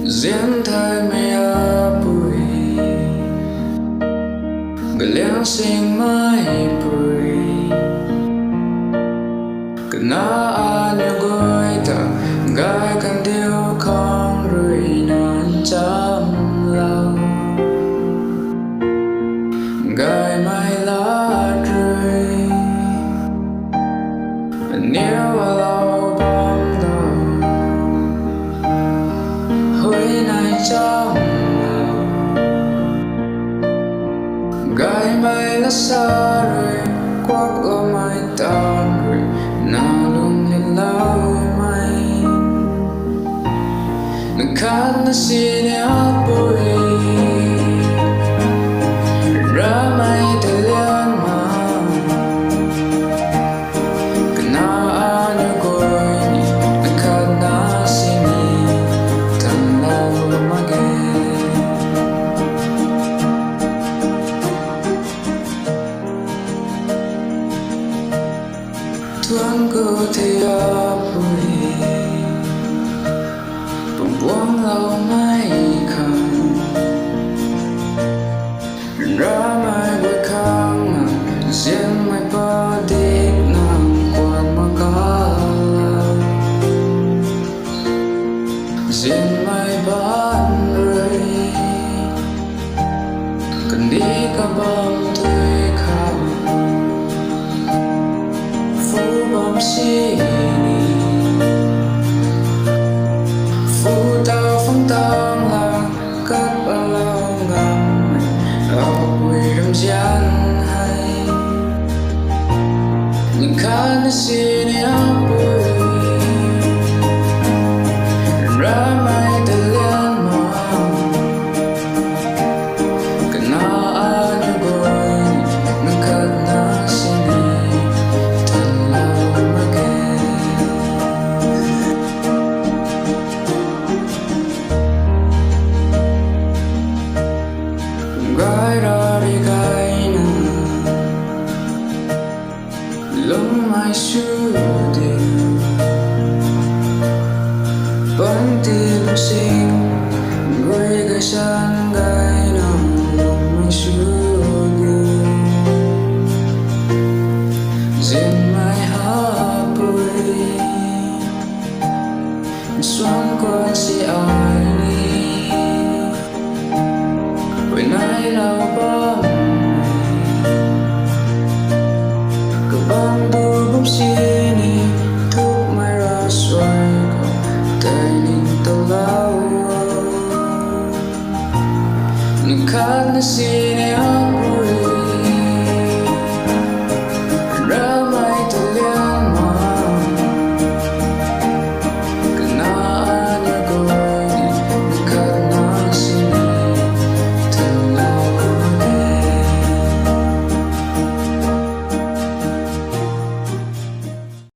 riêng thời mây bụi người liang sinh mai bụi cứ na anh gối ta gai cần điều không rồi non chăm lâu gai mai lá rơi nếu lâu bom đầu hối này trong gai mai lá xa rồi quắc ở mai tan rồi nào luôn lên lâu mai đừng khát nó xin áo bụi ra mai từ liên mà cứ na anh gối đừng khát nó xin thằng lâu mà ghé tuan ku tiap bui buông lâu mai không ra mai buổi khang riêng mai ba đi nằm quan mà cả riêng mai ban rồi cần đi cả bom tuổi khao bom xì phu tao phong tang là cất bao lâu ngầm ở bụi râm gian hay những khát nó xì áo bụi ra mai từ liên mà cứ na anh gối những khát nó xì gai ra đi gai na lung mai su đi vẫn tìm sinh gối gai san gai na lung mai su đi riêng mai hát bụi xoắn qua si ai đi buổi nay lâu bom cứ bom tu bom xini thuốc mai ra xoay còn tay nhìn tao lâu những khát nó xini áo